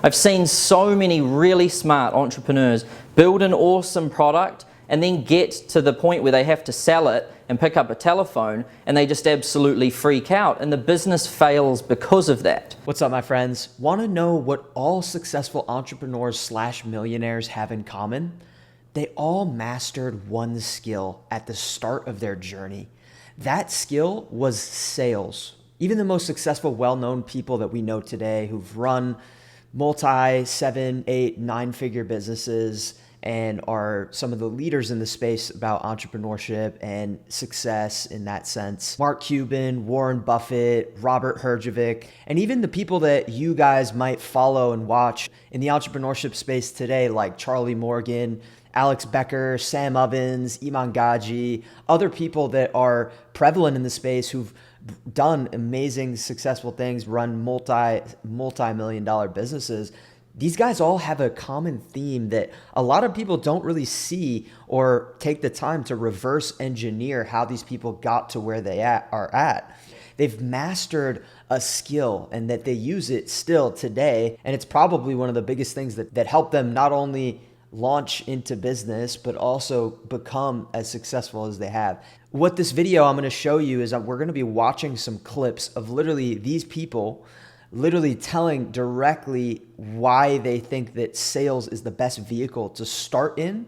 I've seen so many really smart entrepreneurs build an awesome product and then get to the point where they have to sell it and pick up a telephone and they just absolutely freak out and the business fails because of that. What's up, my friends? Want to know what all successful entrepreneurs slash millionaires have in common? They all mastered one skill at the start of their journey. That skill was sales. Even the most successful, well-known people that we know today who've run multi 7, 8, 9-figure businesses and are some of the leaders in the space about entrepreneurship and success in that sense. Mark Cuban, Warren Buffett, Robert Herjavec, and even the people that you guys might follow and watch in the entrepreneurship space today, like Charlie Morgan, Alex Becker, Sam Ovens, Iman Gadzhi, other people that are prevalent in the space who've done amazing, successful things, run multi-million dollar businesses. These guys all have a common theme that a lot of people don't really see or take the time to reverse engineer how these people got to where they are at. They've mastered a skill and that they use it still today. And it's probably one of the biggest things that help them not only launch into business, but also become as successful as they have. What this video I'm going to show you is that we're going to be watching some clips of literally these people literally telling directly why they think that sales is the best vehicle to start in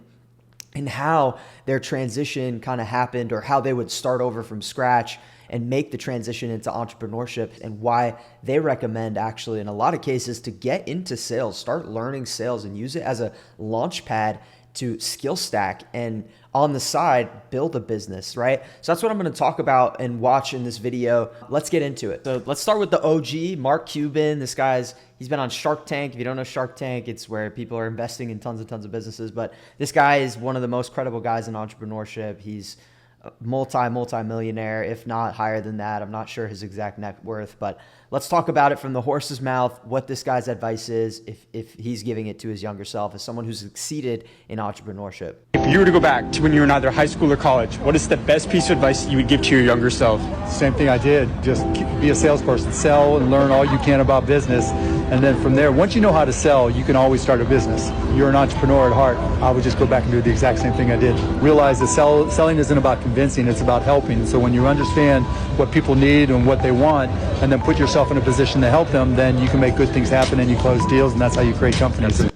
and how their transition kind of happened or how they would start over from scratch and make the transition into entrepreneurship and why they recommend actually in a lot of cases to get into sales, start learning sales and use it as a launch pad to skill stack and on the side, build a business, right? So that's what I'm going to talk about and watch in this video. Let's get into it. So let's start with the OG, Mark Cuban. This he's been on Shark Tank. If you don't know Shark Tank, it's where people are investing in tons and tons of businesses. But this guy is one of the most credible guys in entrepreneurship. He's multi-millionaire, if not higher than that. I'm not sure his exact net worth, but let's talk about it from the horse's mouth, what this guy's advice is if he's giving it to his younger self as someone who's succeeded in entrepreneurship. If you were to go back to when you were in either high school or college, what is the best piece of advice you would give to your younger self? Same thing I did. Just be a salesperson. Sell and learn all you can about business. And then from there, once you know how to sell, you can always start a business. You're an entrepreneur at heart. I would just go back and do the exact same thing I did. Realize that selling isn't about convincing, it's about helping. So when you understand what people need and what they want, and then put yourself in a position to help them, then you can make good things happen and you close deals, and that's how you create companies.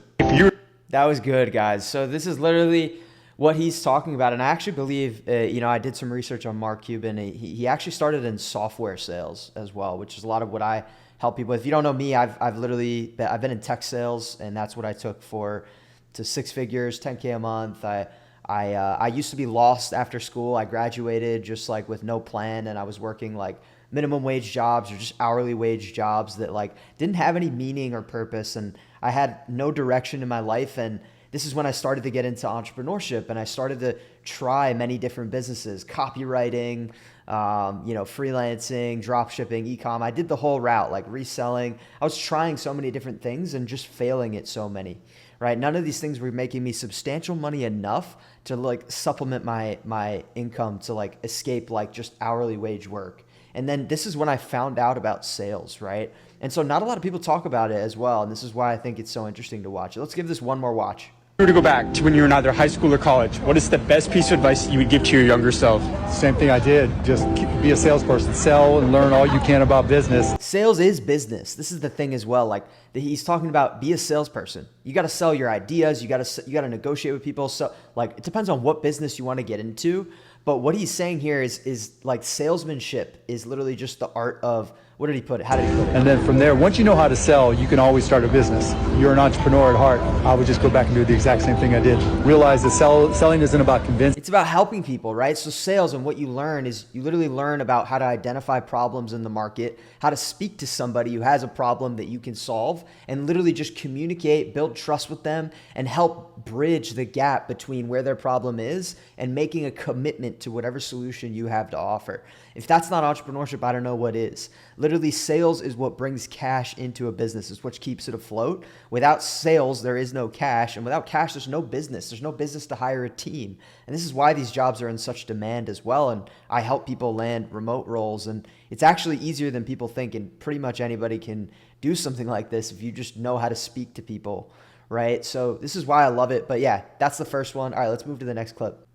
That was good, guys. So this is literally what he's talking about. And I actually believe, I did some research on Mark Cuban. He actually started in software sales as well, which is a lot of what I help people. If you don't know me, I've been in tech sales, and that's what I took to 6 figures, 10K a month. I used to be lost after school. I graduated just like with no plan, and I was working like minimum wage jobs or just hourly wage jobs that like didn't have any meaning or purpose, and I had no direction in my life. And this is when I started to get into entrepreneurship, and I started to try many different businesses, copywriting, freelancing, drop shipping, e-com. I did the whole route, like reselling. I was trying so many different things and just failing at so many, right? None of these things were making me substantial money enough to like supplement my income to like escape like just hourly wage work. And then this is when I found out about sales, right? And so not a lot of people talk about it as well. And this is why I think it's so interesting to watch. Let's give this one more watch. If you were to go back to when you were in either high school or college, what is the best piece of advice you would give to your younger self? Same thing I did. Just be a salesperson. Sell and learn all you can about business. Sales is business. This is the thing as well. Like he's talking about, be a salesperson. You got to sell your ideas. You got to negotiate with people. So like it depends on what business you want to get into. But what he's saying here is like salesmanship is literally just the art of, what did he put it? How did he put it? And then from there, once you know how to sell, you can always start a business. You're an entrepreneur at heart. I would just go back and do the exact same thing I did. Realize that selling isn't about convincing. It's about helping people, right? So sales, and what you learn is you literally learn about how to identify problems in the market, how to speak to somebody who has a problem that you can solve, and literally just communicate, build trust with them, and help bridge the gap between where their problem is and making a commitment to whatever solution you have to offer. If that's not entrepreneurship, I don't know what is. Literally, sales is what brings cash into a business. It's what keeps it afloat. Without sales, there is no cash. And without cash, there's no business. There's no business to hire a team. And this is why these jobs are in such demand as well. And I help people land remote roles. And it's actually easier than people think. And pretty much anybody can do something like this if you just know how to speak to people, right? So this is why I love it. But yeah, that's the first one. All right, let's move to the next clip.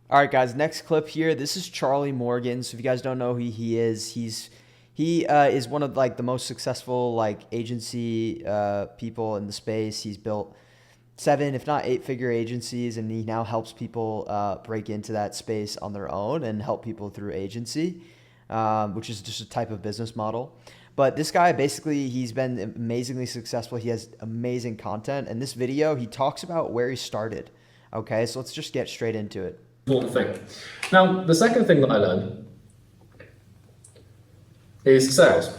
All right, guys, next clip here. This is Charlie Morgan. So if you guys don't know who he is, he is one of like the most successful like agency people in the space. He's built 7, if not 8-figure agencies, and he now helps people break into that space on their own and help people through agency, which is just a type of business model. But this guy, basically, he's been amazingly successful. He has amazing content. And this video, he talks about where he started. Okay, so let's just get straight into it. Important thing. Now, the second thing that I learned is sales.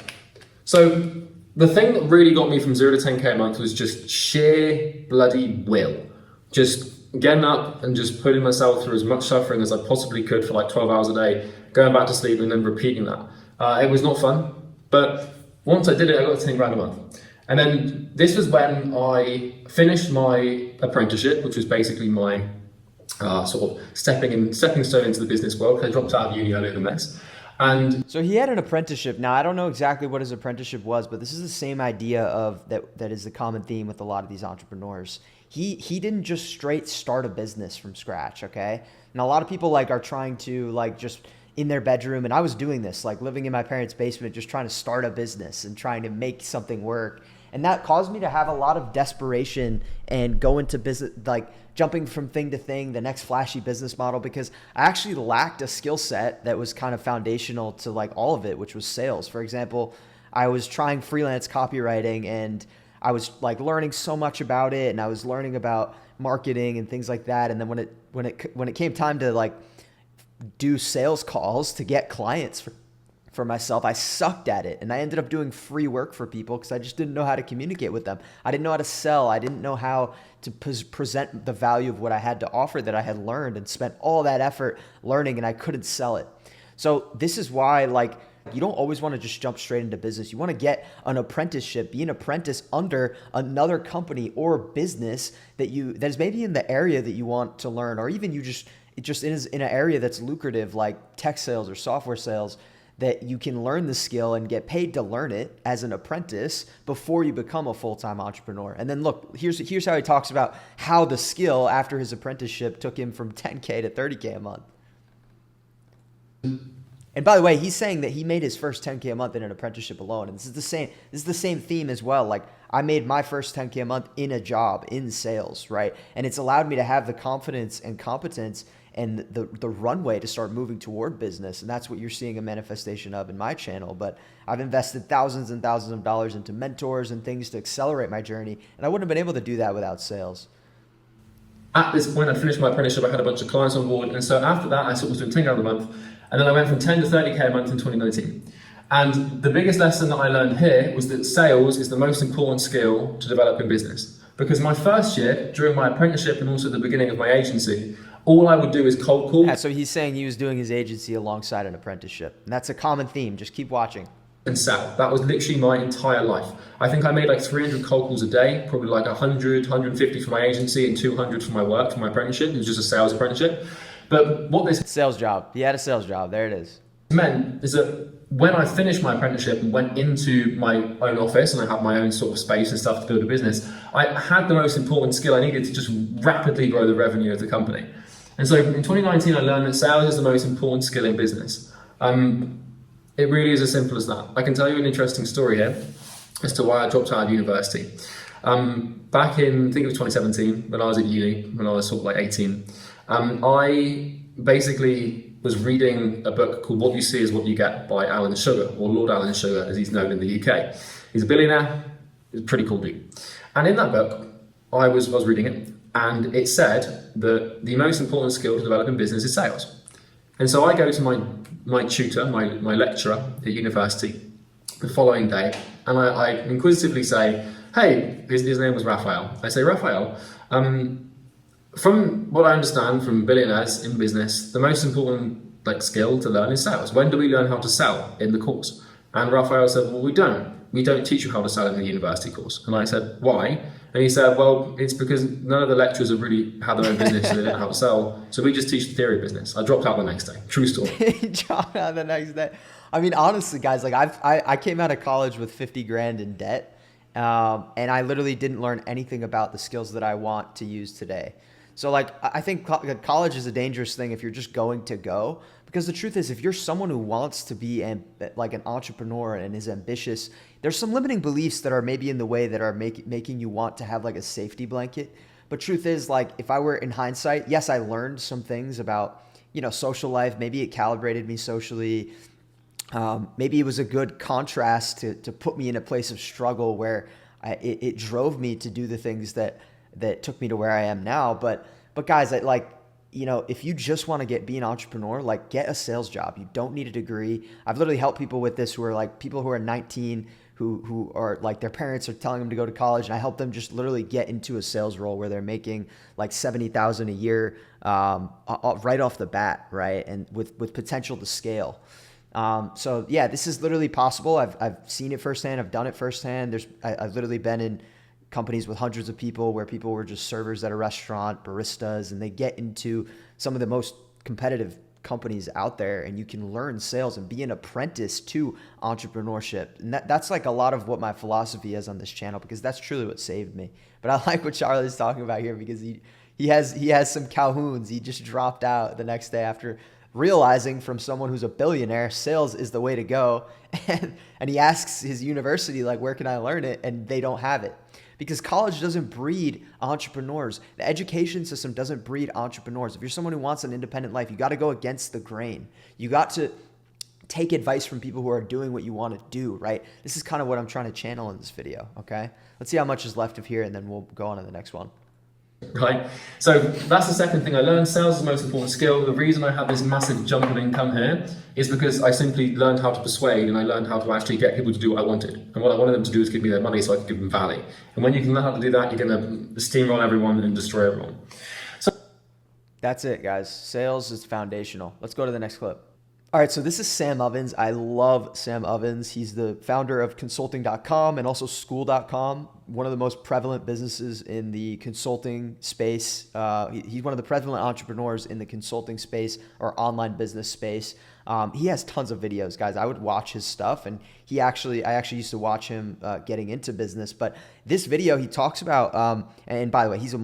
So the thing that really got me from 0 to 10K a month was just sheer bloody will. Just getting up and just putting myself through as much suffering as I possibly could for like 12 hours a day, going back to sleep and then repeating that. It was not fun, but once I did it, I got 10 grand a month. And then this was when I finished my apprenticeship, which was basically my sort of stepping stone into the business world. I dropped out of uni earlier than this. And so he had an apprenticeship. Now, I don't know exactly what his apprenticeship was, but this is the same idea of that is the common theme with a lot of these entrepreneurs. He didn't just straight start a business from scratch, okay? And a lot of people like are trying to like just in their bedroom, and I was doing this, like living in my parents' basement, just trying to start a business and trying to make something work. And that caused me to have a lot of desperation and go into business, like jumping from thing to thing, the next flashy business model, because I actually lacked a skill set that was kind of foundational to like all of it, which was sales. For example, I was trying freelance copywriting and I was like learning so much about it, and I was learning about marketing and things like that. And then when it came time to like do sales calls to get clients for myself, I sucked at it, and I ended up doing free work for people because I just didn't know how to communicate with them. I didn't know how to sell. I didn't know how to present the value of what I had to offer that I had learned and spent all that effort learning, and I couldn't sell it. So this is why like you don't always want to just jump straight into business. You want to get an apprenticeship, be an apprentice under another company or business that is maybe in the area that you want to learn, or even it just is in an area that's lucrative like tech sales or software sales, that you can learn the skill and get paid to learn it as an apprentice before you become a full-time entrepreneur. And then look, here's how he talks about how the skill after his apprenticeship took him from 10K to 30K a month. And by the way, he's saying that he made his first 10K a month in an apprenticeship alone. And this is the same theme as well. Like I made my first 10K a month in a job in sales, right? And it's allowed me to have the confidence and competence and the runway to start moving toward business. And that's what you're seeing a manifestation of in my channel. But I've invested thousands and thousands of dollars into mentors and things to accelerate my journey. And I wouldn't have been able to do that without sales. at this point, I finished my apprenticeship, I had a bunch of clients on board. And so after that, I sort of was doing 10 grand a month. And then I went from 10 to 30K a month in 2019. And the biggest lesson that I learned here was that sales is the most important skill to develop in business. Because my first year, during my apprenticeship and also the beginning of my agency, all I would do is cold call. Yeah, so he's saying he was doing his agency alongside an apprenticeship. And that's a common theme. Just keep watching. And sell. That was literally my entire life. I think I made like 300 cold calls a day, probably like 100, 150 for my agency and 200 for my work, for my apprenticeship. It was just a sales apprenticeship. But what this sales job. He had a sales job. There it is. Meant is that when I finished my apprenticeship and went into my own office and I had my own sort of space and stuff to build a business, I had the most important skill I needed to just rapidly grow the revenue of the company. And so in 2019, I learned that sales is the most important skill in business. It really is as simple as that. I can tell you an interesting story here as to why I dropped out of university. Back in, I think it was 2017, when I was at uni, when I was sort of like 18, I basically was reading a book called What You See Is What You Get by Alan Sugar, or Lord Alan Sugar as he's known in the UK. He's a billionaire, he's a pretty cool dude. And in that book, I was reading it, and it said that the most important skill to develop in business is sales. And so I go to my tutor, my lecturer at university the following day, and I inquisitively say, hey, his name was Raphael. I say, Raphael, from what I understand from billionaires in business, the most important skill to learn is sales. When do we learn how to sell in the course? And Raphael said, well, we don't. we don't teach you how to sell in the university course. And I said, why? And he said, well, it's because none of the lecturers have really had their own business and they don't know how to sell. So we just teach the theory of business. I dropped out the next day. True story. He dropped out the next day. I mean, honestly, guys, like I came out of college with 50 grand in debt. And I literally didn't learn anything about the skills that I want to use today. So like, I think college is a dangerous thing if you're just going to go, because the truth is, if you're someone who wants to be like an entrepreneur and is ambitious, there's some limiting beliefs that are maybe in the way that are making you want to have like a safety blanket. But truth is, like, if I were in hindsight, yes, I learned some things about, social life. Maybe it calibrated me socially. Maybe it was a good contrast to put me in a place of struggle where it drove me to do the things that took me to where I am now. But guys, if you just want to be an entrepreneur, like, get a sales job. You don't need a degree. I've literally helped people with this who are like people who are 19, who are like, their parents are telling them to go to college, and I help them just literally get into a sales role where they're making like $70,000 a year right off the bat, right? And with potential to scale. So yeah, this is literally possible. I've seen it firsthand. I've done it firsthand. I've literally been in companies with hundreds of people where people were just servers at a restaurant, baristas, and they get into some of the most competitive companies out there, and you can learn sales and be an apprentice to entrepreneurship. And that's like a lot of what my philosophy is on this channel, because that's truly what saved me. But I like what Charlie's talking about here, because he has some Calhouns. He just dropped out the next day after realizing from someone who's a billionaire, sales is the way to go. And he asks his university, like, where can I learn it? And they don't have it, because college doesn't breed entrepreneurs. The education system doesn't breed entrepreneurs. If you're someone who wants an independent life, you got to go against the grain. You got to take advice from people who are doing what you want to do, right? This is kind of what I'm trying to channel in this video, okay? Let's see how much is left of here, and then we'll go on to the next one. Right, so that's the second thing I learned. Sales is the most important skill. The reason I have this massive jump in income here is because I simply learned how to persuade, and I learned how to actually get people to do what I wanted. And what I wanted them to do is give me their money so I could give them value. And when you can learn how to do that, you're going to steamroll everyone and destroy everyone. So that's it, guys. Sales is foundational. Let's go to the next clip. All right, so this is Sam Ovens. I love Sam Ovens. He's the founder of consulting.com and also school.com, one of the most prevalent businesses in the consulting space. He's one of the prevalent entrepreneurs in the consulting space or online business space. He has tons of videos, guys. I would watch his stuff, and I actually used to watch him getting into business. But this video, he talks about, and by the way, he's a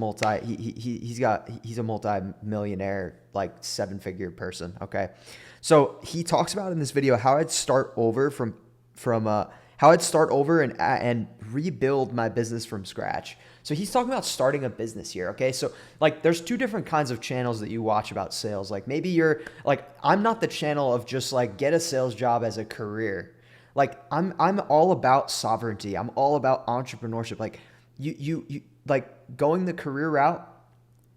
multi-millionaire, like 7-figure person. Okay. So he talks about in this video how I'd start over and rebuild my business from scratch. So he's talking about starting a business here. Okay. So like, there's two different kinds of channels that you watch about sales. Like, maybe you're like, I'm not the channel of just like get a sales job as a career. Like, I'm all about sovereignty. I'm all about entrepreneurship. Like you like going the career route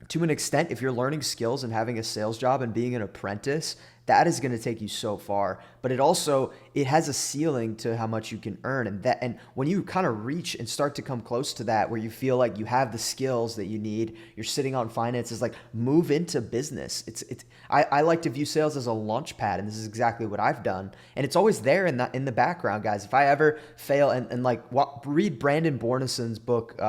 to an extent. If you're learning skills and having a sales job and being an apprentice, that is going to take you so far. But it has a ceiling to how much you can earn. And when you kind of reach and start to come close to that, where you feel like you have the skills that you need, you're sitting on finances, like, move into business. I like to view sales as a launch pad, and this is exactly what I've done. And it's always there in the background, guys. If I ever fail, read Brandon Bornison's book.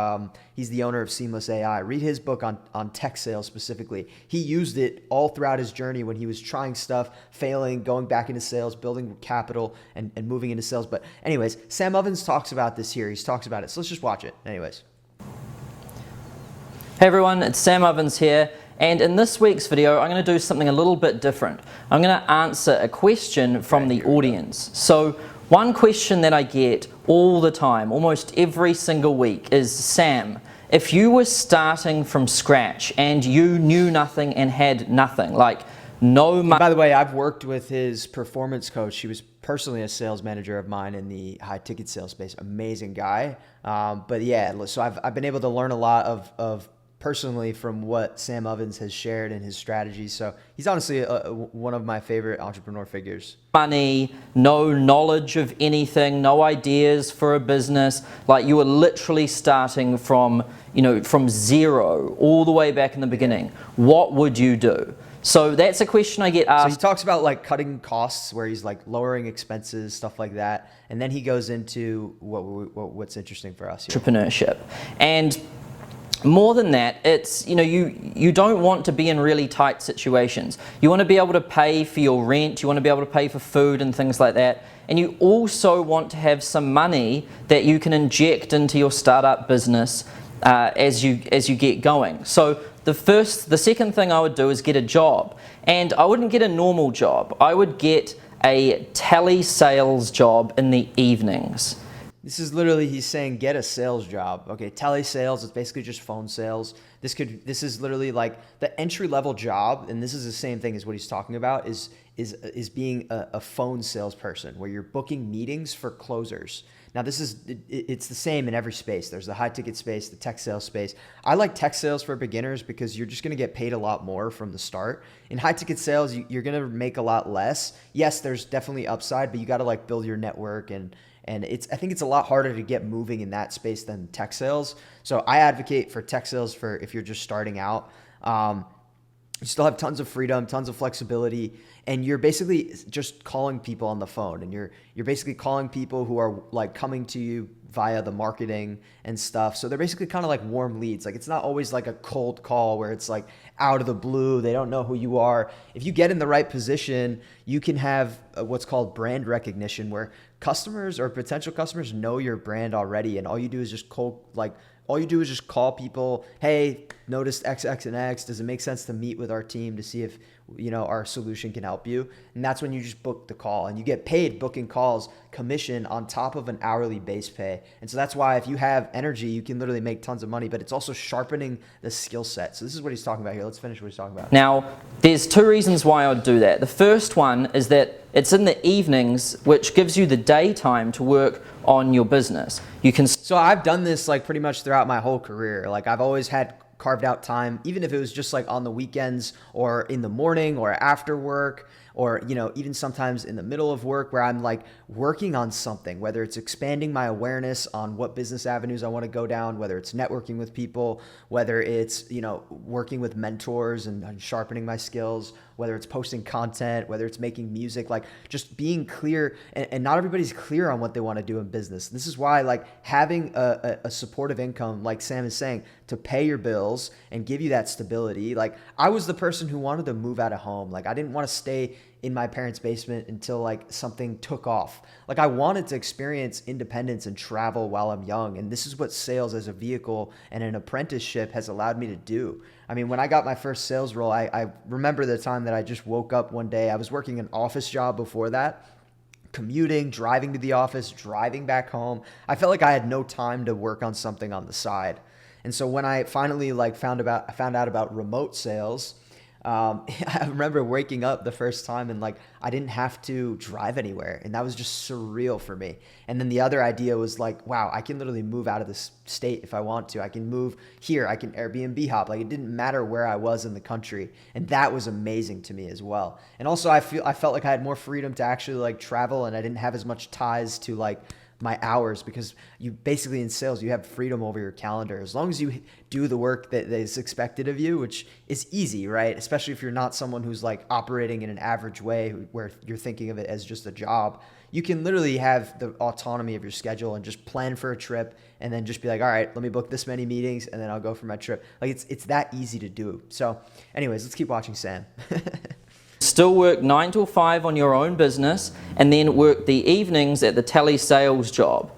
He's the owner of Seamless AI. Read his book on tech sales specifically. He used it all throughout his journey when he was trying stuff, failing, going back into sales, building capital, and moving into sales. But anyways, Sam Ovens talks about this here. He talks about it. So let's just watch it. Anyways. Hey everyone, it's Sam Ovens here. And in this week's video, I'm going to do something a little bit different. I'm going to answer a question from the audience. So one question that I get all the time, almost every single week, is, Sam, if you were starting from scratch and you knew nothing and had nothing, like no money. By the way, I've worked with his performance coach. She was personally a sales manager of mine in the high ticket sales space. Amazing guy. But yeah, so I've been able to learn a lot of personally from what Sam Ovens has shared in his strategies. So he's honestly one of my favorite entrepreneur figures. Money, no knowledge of anything, no ideas for a business. Like, you were literally starting from zero all the way back in the beginning. What would you do? So that's a question I get So he asked. talks about like cutting costs, where he's like lowering expenses, stuff like that, and then he goes into what's interesting for us here. Entrepreneurship. And more than that, it's, you don't want to be in really tight situations. You want to be able to pay for your rent, you want to be able to pay for food and things like that. And you also want to have some money that you can inject into your startup business as you get going. So the second thing I would do is get a job. And I wouldn't get a normal job. I would get a telesales job in the evenings. This is literally, he's saying get a sales job. Okay, telesales is basically just phone sales. This is literally like the entry level job, and this is the same thing as what he's talking about, is being a phone salesperson, where you're booking meetings for closers. Now it's the same in every space. There's the high ticket space, the tech sales space. I like tech sales for beginners because you're just going to get paid a lot more from the start. In high ticket sales, you're going to make a lot less. Yes, there's definitely upside, but you got to like build your network, and I think it's a lot harder to get moving in that space than tech sales. So I advocate for tech sales for if you're just starting out. You still have tons of freedom, tons of flexibility, and you're basically just calling people on the phone, and you're basically calling people who are like coming to you via the marketing and stuff. So they're basically kind of like warm leads. Like it's not always like a cold call where it's like out of the blue, they don't know who you are. If you get in the right position, you can have what's called brand recognition, where customers or potential customers know your brand already, and all you do is just call people, hey, noticed X, X, and X. Does it make sense to meet with our team to see if our solution can help you? And that's when you just book the call, and you get paid booking calls commission on top of an hourly base pay. And so that's why if you have energy, you can literally make tons of money, but it's also sharpening the skill set. So this is what he's talking about here. Let's finish what he's talking about. Now, there's two reasons why I would do that. The first one is that it's in the evenings, which gives you the daytime to work on your business. So I've done this like pretty much throughout my whole career. Like I've always had carved out time, even if it was just like on the weekends or in the morning or after work, or even sometimes in the middle of work, where I'm like working on something, whether it's expanding my awareness on what business avenues I want to go down, whether it's networking with people, whether it's working with mentors and sharpening my skills, whether it's posting content, whether it's making music, like just being clear. And not everybody's clear on what they want to do in business. This is why like having a supportive income, like Sam is saying, to pay your bills and give you that stability. Like I was the person who wanted to move out of home. Like I didn't want to stay in my parents' basement until like something took off. Like I wanted to experience independence and travel while I'm young. And this is what sales as a vehicle and an apprenticeship has allowed me to do. I mean, when I got my first sales role, I remember the time that I just woke up one day. I was working an office job before that, commuting, driving to the office, driving back home. I felt like I had no time to work on something on the side. And so when I finally like found out about remote sales, I remember waking up the first time and like I didn't have to drive anywhere, and that was just surreal for me. And then the other idea was like, wow, I can literally move out of this state if I want to. I can move here, I can Airbnb hop. Like it didn't matter where I was in the country, and that was amazing to me as well. And also I felt like I had more freedom to actually like travel, and I didn't have as much ties to like my hours, because you basically in sales, you have freedom over your calendar. As long as you do the work that is expected of you, which is easy, right? Especially if you're not someone who's like operating in an average way where you're thinking of it as just a job. You can literally have the autonomy of your schedule and just plan for a trip, and then just be like, all right, let me book this many meetings and then I'll go for my trip. Like it's that easy to do. So anyways, let's keep watching Sam. Still work 9 to 5 on your own business, and then work the evenings at the telesales job.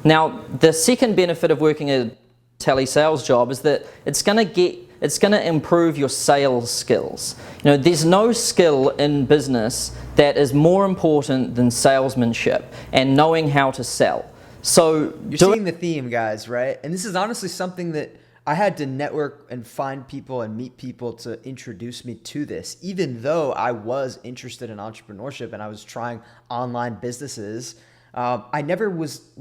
Now, the second benefit of working a telesales job is that it's going to improve your sales skills. There's no skill in business that is more important than salesmanship and knowing how to sell. So you're seeing the theme, guys, right? And this is honestly something that I had to network and find people and meet people to introduce me to this. Even though I was interested in entrepreneurship and I was trying online businesses, I never was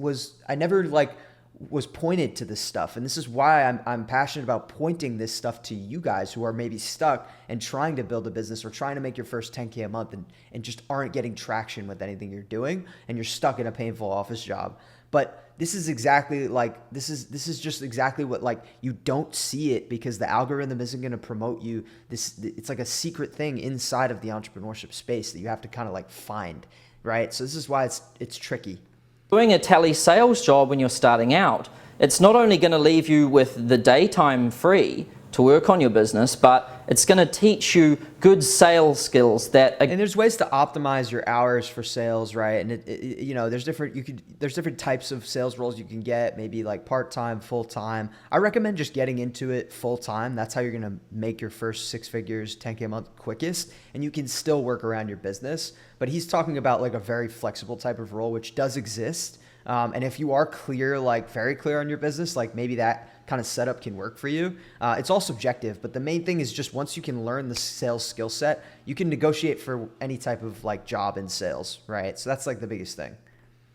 pointed to this stuff. And this is why I'm passionate about pointing this stuff to you guys who are maybe stuck and trying to build a business or trying to make your first 10K a month and just aren't getting traction with anything you're doing, and you're stuck in a painful office job. But this is exactly like, this is just exactly what, like, you don't see it because the algorithm isn't going to promote you. It's like a secret thing inside of the entrepreneurship space that you have to kind of like find, right? So this is why it's tricky. Doing a telesales job when you're starting out, it's not only going to leave you with the daytime free to work on your business, but it's going to teach you good sales skills that. And there's ways to optimize your hours for sales, right? And you know, there's different types of sales roles you can get, maybe like part-time, full-time. I recommend just getting into it full-time. That's how you're going to make your first 6 figures, 10K a month quickest, and you can still work around your business. But he's talking about like a very flexible type of role, which does exist. And if you are clear, like very clear on your business, like maybe that kind of setup can work for you. It's all subjective, but the main thing is just once you can learn the sales skill set, you can negotiate for any type of like job in sales, right? So that's like the biggest thing.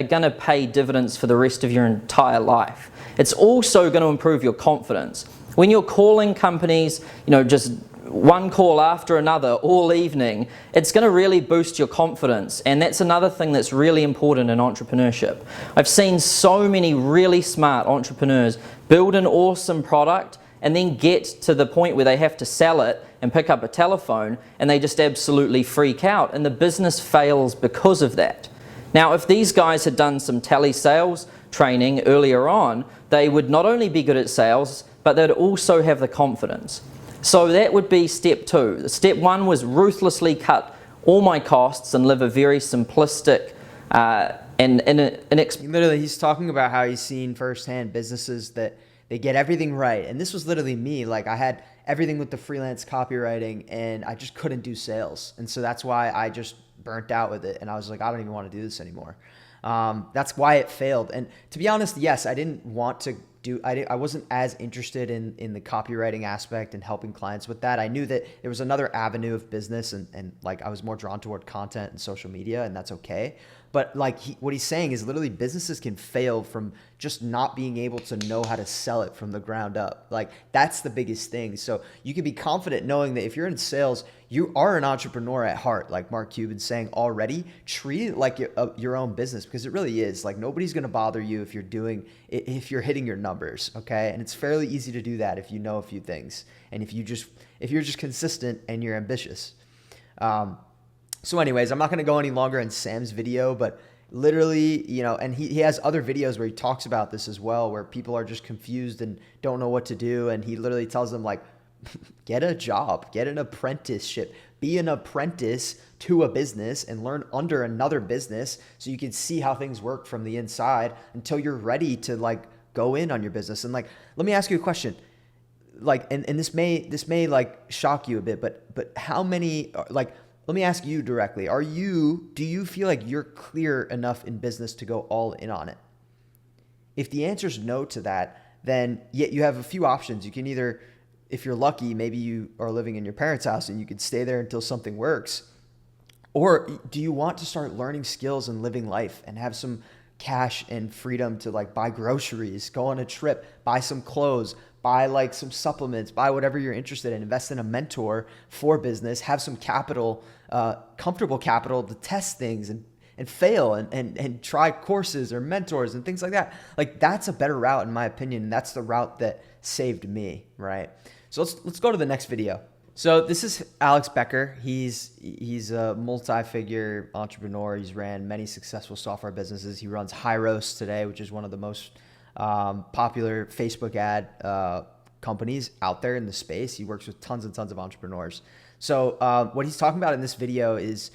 Are going to pay dividends for the rest of your entire life. It's also going to improve your confidence. When you're calling companies, you know, just one call after another all evening, it's going to really boost your confidence. And that's another thing that's really important in entrepreneurship. I've seen so many really smart entrepreneurs build an awesome product and then get to the point where they have to sell it and pick up a telephone and they just absolutely freak out and the business fails because of that. Now, if these guys had done some telesales training earlier on, they would not only be good at sales, but they'd also have the confidence. So that would be step 2. Step 1 was ruthlessly cut all my costs and live a very simplistic Literally, he's talking about how he's seen firsthand businesses that they get everything right. And this was literally me. Like I had everything with the freelance copywriting and I just couldn't do sales. And so that's why I just burnt out with it. And I was like, I don't even want to do this anymore. That's why it failed. And to be honest, yes, I didn't want to I wasn't as interested in the copywriting aspect and helping clients with that. I knew that there was another avenue of business and like I was more drawn toward content and social media, and that's okay. But like what he's saying is literally businesses can fail from just not being able to know how to sell it from the ground up. Like that's the biggest thing. So you can be confident knowing that if you're in sales, you are an entrepreneur at heart, like Mark Cuban's saying already. Treat it like your own business because it really is. Like nobody's going to bother you if you're hitting your numbers, okay? And it's fairly easy to do that if you know a few things and if you're just consistent and you're ambitious. So anyways, I'm not going to go any longer in Sam's video, but literally, you know, and he has other videos where he talks about this as well, where people are just confused and don't know what to do. And he literally tells them like, get a job, get an apprenticeship, be an apprentice to a business and learn under another business so you can see how things work from the inside until you're ready to like go in on your business. And like, let me ask you a question. Like, and this may like shock you a bit, but how many, like, let me ask you directly. Do you feel like you're clear enough in business to go all in on it? If the answer is no to that, then you have a few options. You can either, if you're lucky, maybe you are living in your parents' house and you could stay there until something works. Or do you want to start learning skills and living life and have some cash and freedom to like buy groceries, go on a trip, buy some clothes, buy like some supplements, buy whatever you're interested in, invest in a mentor for business, have some capital, comfortable capital to test things and fail and try courses or mentors and things like that. Like that's a better route in my opinion. And that's the route that saved me, right? So let's go to the next video. So this is Alex Becker. He's a multi-figure entrepreneur. He's ran many successful software businesses. He runs Hyros today, which is one of the most popular Facebook ad companies out there in the space. He works with tons and tons of entrepreneurs. So what he's talking about in this video is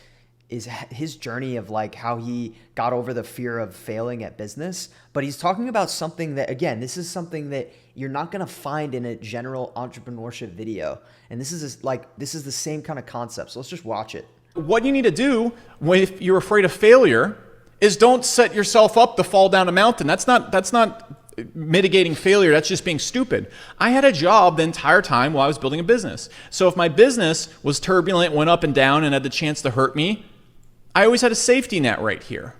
his journey of like how he got over the fear of failing at business. But he's talking about something that, again, this is something that you're not going to find in a general entrepreneurship video. And this is the same kind of concept. So let's just watch it. What you need to do if you're afraid of failure is don't set yourself up to fall down a mountain. That's not mitigating failure. That's just being stupid. I had a job the entire time while I was building a business. So if my business was turbulent, went up and down, and had the chance to hurt me, I always had a safety net right here.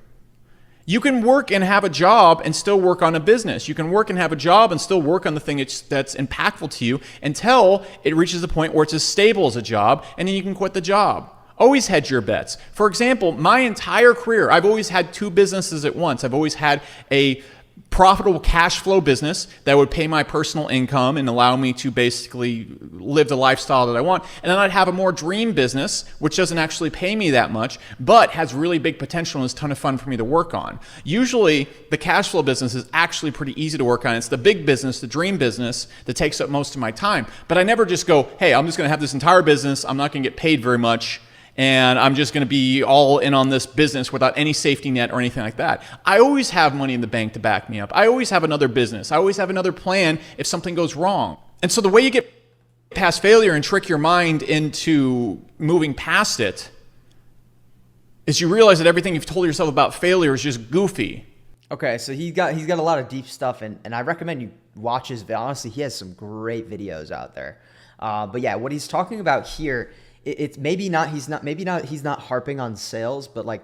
You can work and have a job and still work on a business. You can work and have a job and still work on the thing that's impactful to you until it reaches the point where it's as stable as a job, and then you can quit the job. Always hedge your bets. For example, my entire career, I've always had 2 businesses at once. I've always had a profitable cash flow business that would pay my personal income and allow me to basically live the lifestyle that I want. And then I'd have a more dream business, which doesn't actually pay me that much, but has really big potential and is a ton of fun for me to work on. Usually the cash flow business is actually pretty easy to work on. It's the big business, the dream business, that takes up most of my time. But I never just go, hey, I'm just going to have this entire business. I'm not going to get paid very much, and I'm just going to be all in on this business without any safety net or anything like that. I always have money in the bank to back me up. I always have another business. I always have another plan if something goes wrong. And so the way you get past failure and trick your mind into moving past it is you realize that everything you've told yourself about failure is just goofy. Okay, so he's got a lot of deep stuff, and I recommend you watch his video. Honestly, he has some great videos out there. But yeah, what he's talking about here, it's maybe not he's not harping on sales, but like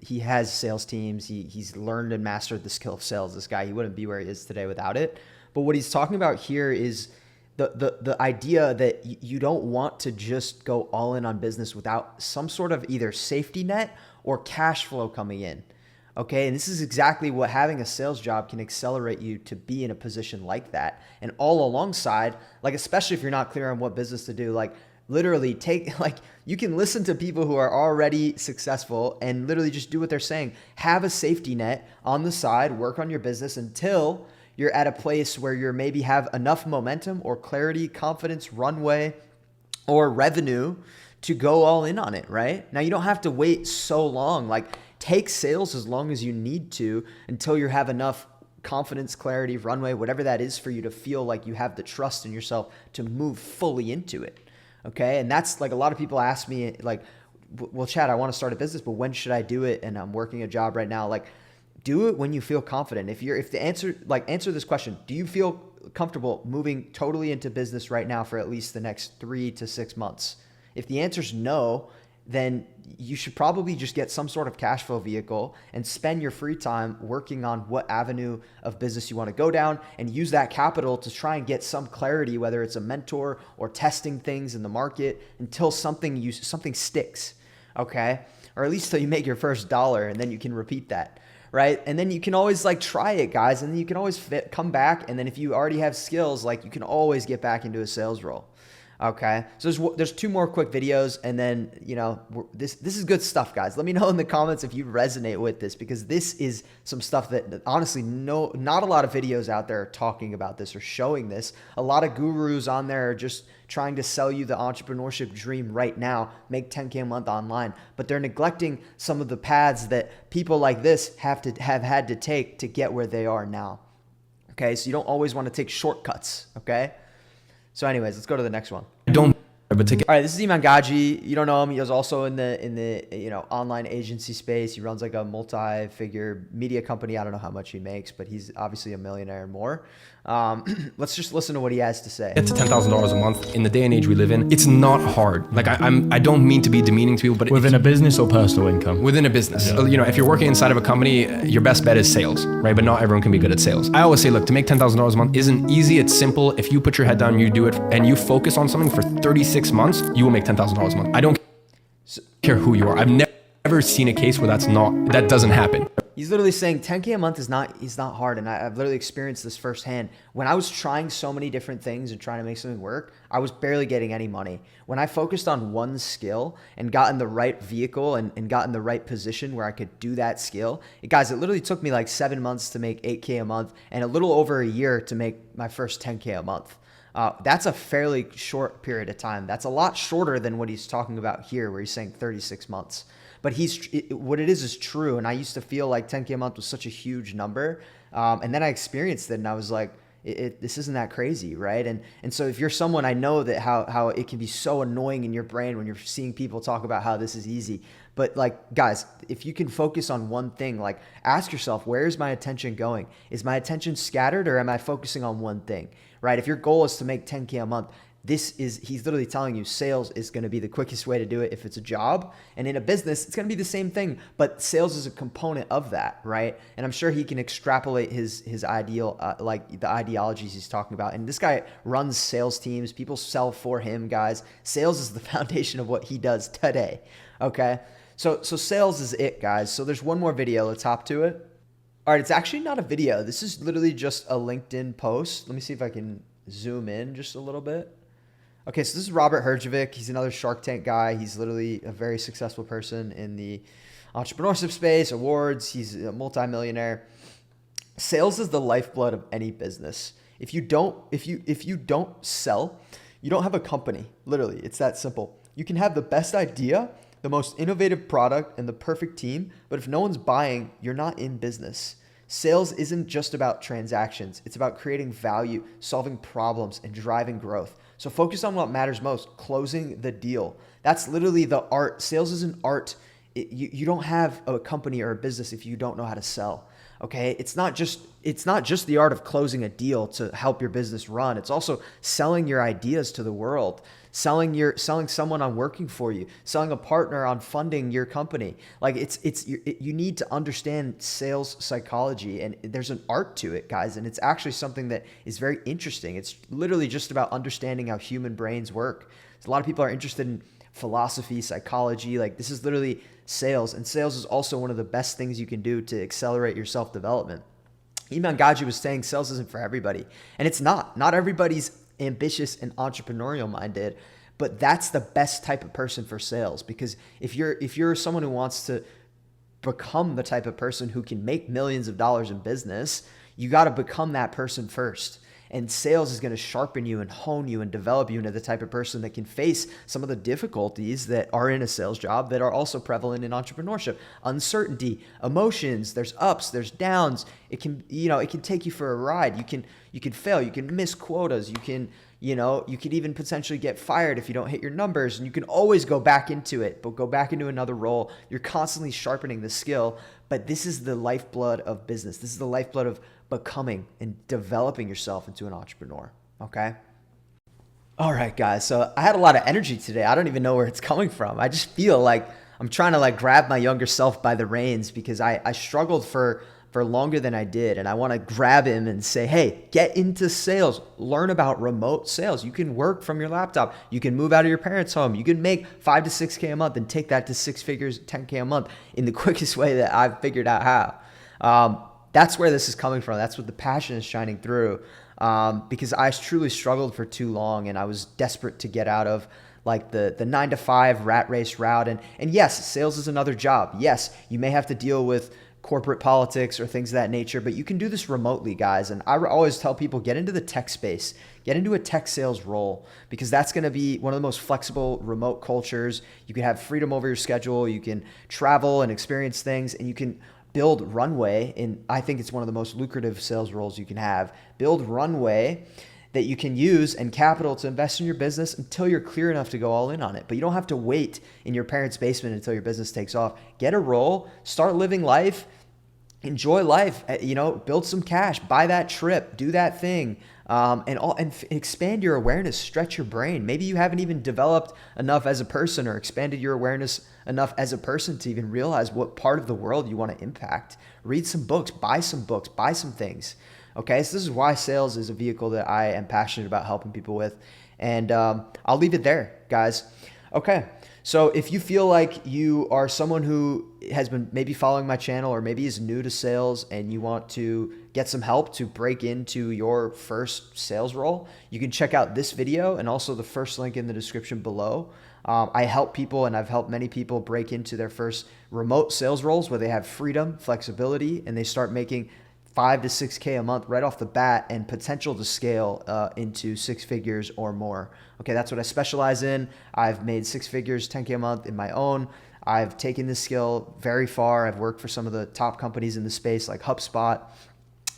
he has sales teams. He's learned and mastered the skill of sales. This guy, he wouldn't be where he is today without it. But what he's talking about here is the idea that you don't want to just go all in on business without some sort of either safety net or cash flow coming in. Okay, and this is exactly what having a sales job can accelerate you to be in a position like that. And all alongside, like especially if you're not clear on what business to do, like literally you can listen to people who are already successful and literally just do what they're saying. Have a safety net on the side, work on your business until you're at a place where you're maybe have enough momentum or clarity, confidence, runway, or revenue to go all in on it, right? Now you don't have to wait so long. Like take sales as long as you need to until you have enough confidence, clarity, runway, whatever that is for you to feel like you have the trust in yourself to move fully into it. Okay. And that's like a lot of people ask me like, well, Chad, I want to start a business, but when should I do it? And I'm working a job right now. Like do it when you feel confident. Answer this question, do you feel comfortable moving totally into business right now for at least the next 3 to 6 months? If the answer is no, then you should probably just get some sort of cash flow vehicle and spend your free time working on what avenue of business you want to go down and use that capital to try and get some clarity, whether it's a mentor or testing things in the market until something sticks, okay? Or at least till you make your first dollar, and then you can repeat that, right? And then you can always like try it, guys, and then you can always come back, and then if you already have skills, like you can always get back into a sales role. Okay, so there's 2 more quick videos, and then this is good stuff, guys. Let me know in the comments if you resonate with this, because this is some stuff that honestly not a lot of videos out there are talking about this or showing this. A lot of gurus on there are just trying to sell you the entrepreneurship dream right now, make 10K a month online, but they're neglecting some of the paths that people like this have had to take to get where they are now. Okay, so you don't always want to take shortcuts. Okay. So anyways, let's go to the next one. All right, this is Iman Gaji. You don't know him. He was also in the online agency space. He runs like a multi-figure media company. I don't know how much he makes, but he's obviously a millionaire and more. Let's just listen to what he has to say. Get to $10,000 a month in the day and age we live in. It's not hard. Like I don't mean to be demeaning to people, but within a business or personal income. Within a business, if you're working inside of a company, your best bet is sales, right? But not everyone can be good at sales. I always say, look, to make $10,000 a month isn't easy. It's simple. If you put your head down, you do it, and you focus on something for 36 months, you will make $10,000 a month. I don't care who you are. I've never seen a case where that doesn't happen. He's literally saying 10K a month is not hard. And I've literally experienced this firsthand. When I was trying so many different things and trying to make something work, I was barely getting any money. When I focused on one skill and got in the right vehicle and got in the right position where I could do that skill, guys, it literally took me like 7 months to make 8K a month and a little over a year to make my first 10K a month. That's a fairly short period of time. That's a lot shorter than what he's talking about here, where he's saying 36 months. But what it is true. And I used to feel like 10K a month was such a huge number. And then I experienced it and I was like, this isn't that crazy, right? And so if you're someone, I know that how it can be so annoying in your brain when you're seeing people talk about how this is easy. But like, guys, if you can focus on one thing, like ask yourself, where is my attention going? Is my attention scattered or am I focusing on one thing, right? If your goal is to make 10K a month, he's literally telling you sales is going to be the quickest way to do it if it's a job. And in a business, it's going to be the same thing, but sales is a component of that, right? And I'm sure he can extrapolate his ideal, like the ideologies he's talking about. And this guy runs sales teams. People sell for him, guys. Sales is the foundation of what he does today, okay? So sales is it, guys. So there's one more video. Let's hop to it. All right, it's actually not a video. This is literally just a LinkedIn post. Let me see if I can zoom in just a little bit. Okay, so this is Robert Herjavec. He's another Shark Tank guy. He's literally a very successful person in the entrepreneurship space, awards. He's a multimillionaire. Sales is the lifeblood of any business. If you don't sell, you don't have a company. Literally, it's that simple. You can have the best idea, the most innovative product, and the perfect team, but if no one's buying, you're not in business. Sales isn't just about transactions. It's about creating value, solving problems, and driving growth. So focus on what matters most, closing the deal. That's literally the art. Sales is an art. You don't have a company or a business if you don't know how to sell. Okay, it's not just the art of closing a deal to help your business run. It's also selling your ideas to the world, selling someone on working for you, selling a partner on funding your company. Like you need to understand sales psychology, and there's an art to it, guys. And it's actually something that is very interesting. It's literally just about understanding how human brains work. So a lot of people are interested in philosophy, psychology. Like this is literally sales, and sales is also one of the best things you can do to accelerate your self-development. Iman Gaji was saying sales isn't for everybody, and it's not. Not everybody's ambitious and entrepreneurial minded, but that's the best type of person for sales, because if you're someone who wants to become the type of person who can make millions of dollars in business, you got to become that person first. And sales is going to sharpen you and hone you and develop you into the type of person that can face some of the difficulties that are in a sales job that are also prevalent in entrepreneurship. Uncertainty, emotions, there's ups, there's downs. It can take you for a ride. You can fail, you can miss quotas, you could even potentially get fired if you don't hit your numbers, and you can always go back into it, but go back into another role. You're constantly sharpening the skill, but this is the lifeblood of business. This is the lifeblood of becoming and developing yourself into an entrepreneur, okay? All right, guys, so I had a lot of energy today. I don't even know where it's coming from. I just feel like I'm trying to grab my younger self by the reins, because I struggled for longer than I did. And I want to grab him and say, hey, get into sales, learn about remote sales. You can work from your laptop. You can move out of your parents' home. You can make 5 to 6K a month and take that to 6 figures, 10K a month in the quickest way that I've figured out how. That's where this is coming from. That's what the passion is shining through. Because I truly struggled for too long, and I was desperate to get out of the 9-to-5 rat race route. And yes, sales is another job. Yes, you may have to deal with corporate politics or things of that nature, but you can do this remotely, guys. And I always tell people, get into the tech space, get into a tech sales role, because that's going to be one of the most flexible remote cultures. You can have freedom over your schedule. You can travel and experience things, and you can build runway. And I think it's one of the most lucrative sales roles you can have. Build runway that you can use and capital to invest in your business until you're clear enough to go all in on it. But you don't have to wait in your parents' basement until your business takes off. Get a role, start living life, enjoy life, build some cash, buy that trip, do that thing, and expand your awareness, stretch your brain. Maybe you haven't even developed enough as a person or expanded your awareness enough as a person to even realize what part of the world you want to impact. Read some books, buy some things. Okay, so this is why sales is a vehicle that I am passionate about helping people with. And I'll leave it there, guys. Okay, so if you feel like you are someone who has been maybe following my channel or maybe is new to sales and you want to get some help to break into your first sales role, you can check out this video and also the first link in the description below. I help people, and I've helped many people break into their first remote sales roles where they have freedom, flexibility, and they start making 5 to 6K a month right off the bat, and potential to scale into 6 figures or more. Okay, that's what I specialize in. I've made 6 figures, 10K a month in my own. I've taken this skill very far. I've worked for some of the top companies in the space like HubSpot,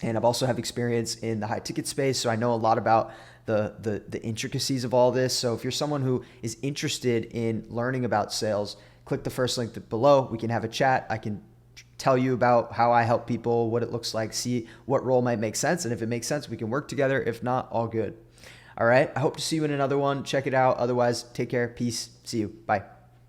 and I've also have experience in the high ticket space. So I know a lot about the intricacies of all this. So if you're someone who is interested in learning about sales, click the first link below. We can have a chat. I can tell you about how I help people, what it looks like, see what role might make sense. And if it makes sense, we can work together. If not, all good. All right. I hope to see you in another one. Check it out. Otherwise, take care. Peace. See you. Bye.